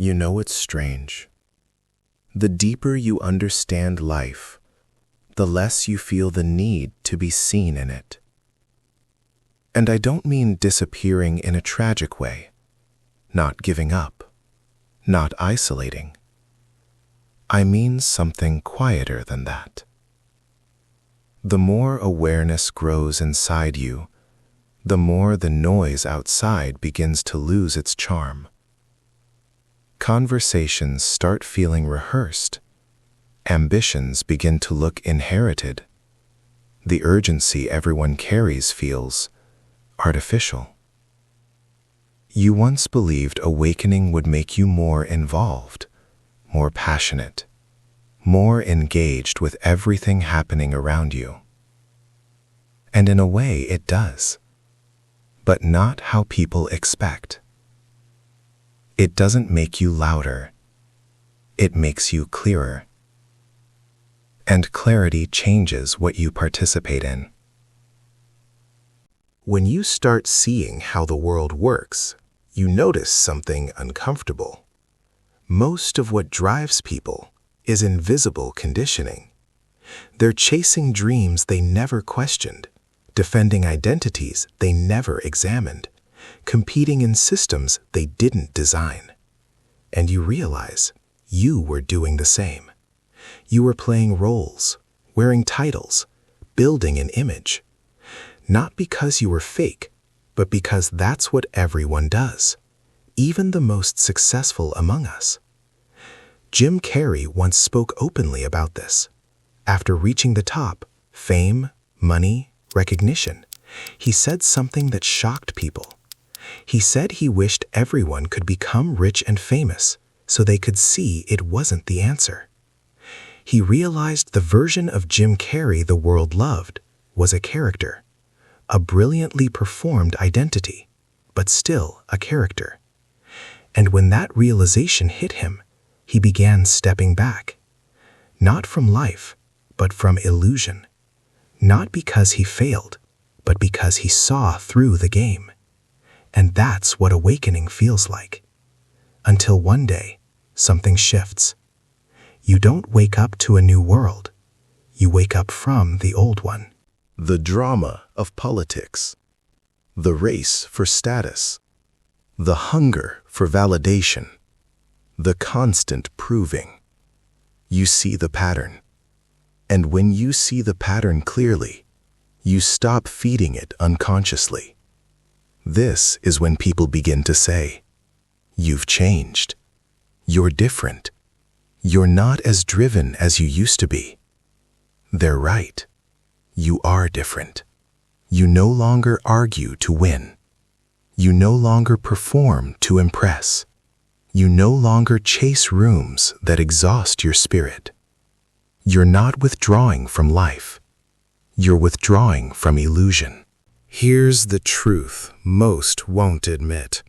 You know it's strange. The deeper you understand life, the less you feel the need to be seen in it. And I don't mean disappearing in a tragic way, not giving up, not isolating. I mean something quieter than that. The more awareness grows inside you, the more the noise outside begins to lose its charm. Conversations start feeling rehearsed. Ambitions begin to look inherited. The urgency everyone carries feels artificial. You once believed awakening would make you more involved, more passionate, more engaged with everything happening around you. And in a way it does, but not how people expect. It doesn't make you louder, it makes you clearer. And clarity changes what you participate in. When you start seeing how the world works, you notice something uncomfortable. Most of what drives people is invisible conditioning. They're chasing dreams they never questioned, defending identities they never examined, competing in systems they didn't design. And you realize you were doing the same. You were playing roles, wearing titles, building an image. Not because you were fake, but because that's what everyone does, even the most successful among us. Jim Carrey once spoke openly about this. After reaching the top, fame, money, recognition, he said something that shocked people. He said he wished everyone could become rich and famous so they could see it wasn't the answer. He realized the version of Jim Carrey the world loved was a character, a brilliantly performed identity, but still a character. And when that realization hit him, he began stepping back, not from life, but from illusion, not because he failed, but because he saw through the game. And that's what awakening feels like. Until one day, something shifts. You don't wake up to a new world. You wake up from the old one. The drama of politics, the race for status, the hunger for validation, the constant proving. You see the pattern. And when you see the pattern clearly, you stop feeding it unconsciously. This is when people begin to say, "You've changed. You're different. You're not as driven as you used to be." They're right. You are different. You no longer argue to win. You no longer perform to impress. You no longer chase rooms that exhaust your spirit. You're not withdrawing from life. You're withdrawing from illusion. Here's the truth most won't admit.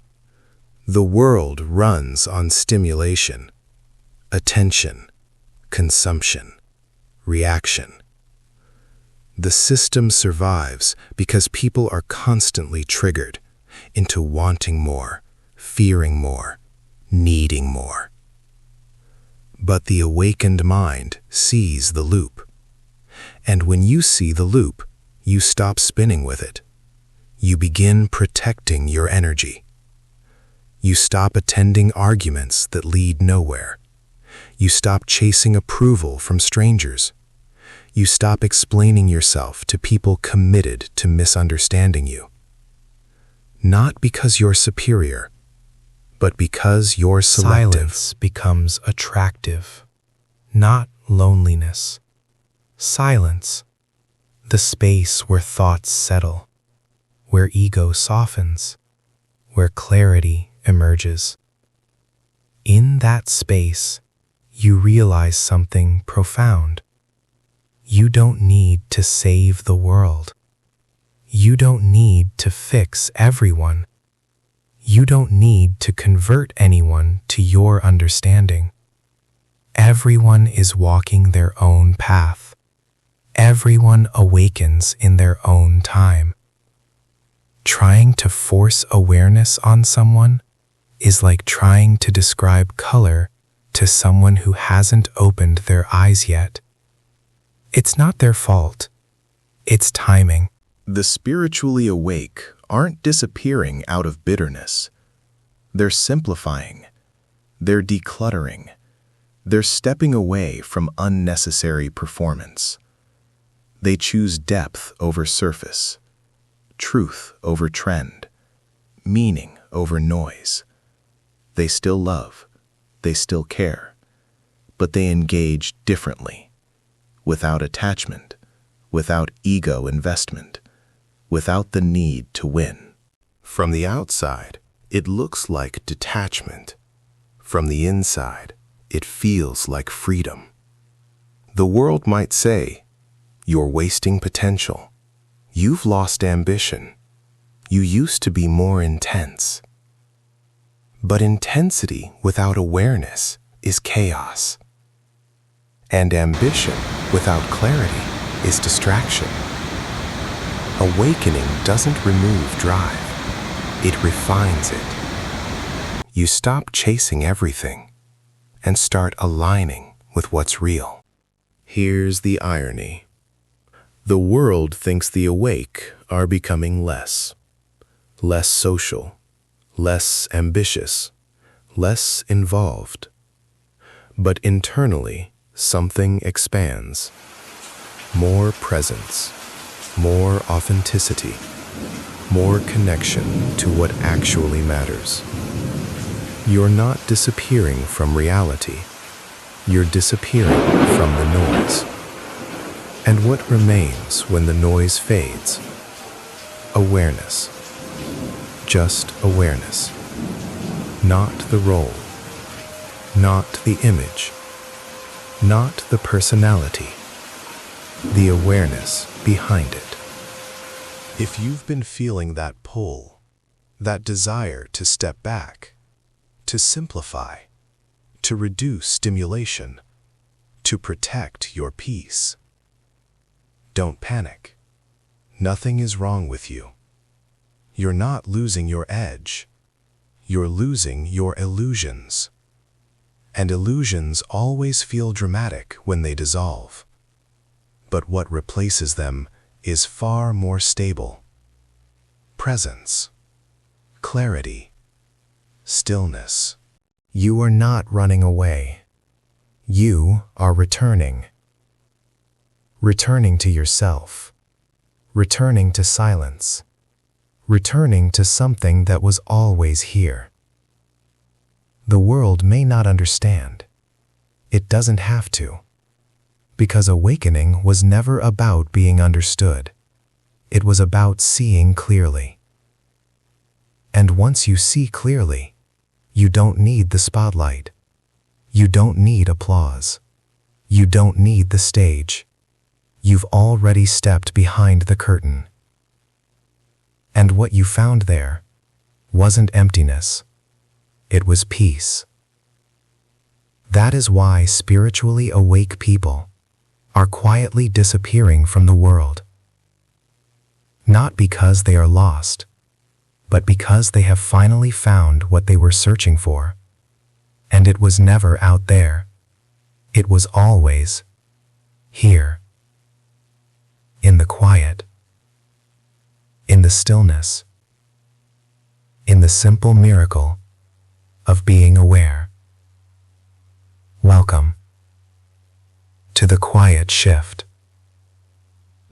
The world runs on stimulation, attention, consumption, reaction. The system survives because people are constantly triggered into wanting more, fearing more, needing more. But the awakened mind sees the loop. And when you see the loop, you stop spinning with it. You begin protecting your energy. You stop attending arguments that lead nowhere. You stop chasing approval from strangers. You stop explaining yourself to people committed to misunderstanding you. Not because you're superior, but because you're selective. Silence becomes attractive, not loneliness. Silence, the space where thoughts settle, where ego softens, where clarity emerges. In that space, you realize something profound. You don't need to save the world. You don't need to fix everyone. You don't need to convert anyone to your understanding. Everyone is walking their own path. Everyone awakens in their own time. Trying to force awareness on someone is like trying to describe color to someone who hasn't opened their eyes yet. It's not their fault. It's timing. The spiritually awake aren't disappearing out of bitterness. They're simplifying. They're decluttering. They're stepping away from unnecessary performance. They choose depth over surface, truth over trend, meaning over noise. They still love, they still care, but they engage differently, without attachment, without ego investment, without the need to win. From the outside, it looks like detachment. From the inside, it feels like freedom. The world might say, "You're wasting potential. You've lost ambition. You used to be more intense." But intensity without awareness is chaos. And ambition without clarity is distraction. Awakening doesn't remove drive. It refines it. You stop chasing everything and start aligning with what's real. Here's the irony. The world thinks the awake are becoming less social, less ambitious, less involved. But internally, something expands. More presence, more authenticity, more connection to what actually matters. You're not disappearing from reality. You're disappearing from the noise. And what remains when the noise fades? Awareness. Just awareness. Not the role. Not the image. Not the personality. The awareness behind it. If you've been feeling that pull, that desire to step back, to simplify, to reduce stimulation, to protect your peace, don't panic. Nothing is wrong with you. You're not losing your edge. You're losing your illusions. And illusions always feel dramatic when they dissolve. But what replaces them is far more stable. Presence, clarity, stillness. You are not running away. You are returning. Returning to yourself. Returning to silence. Returning to something that was always here. The world may not understand. It doesn't have to. Because awakening was never about being understood. It was about seeing clearly. And once you see clearly, you don't need the spotlight. You don't need applause. You don't need the stage. You've already stepped behind the curtain. And what you found there wasn't emptiness. It was peace. That is why spiritually awake people are quietly disappearing from the world. Not because they are lost, but because they have finally found what they were searching for. And it was never out there. It was always here. In the quiet. In the stillness. In the simple miracle of being aware. Welcome to the quiet shift.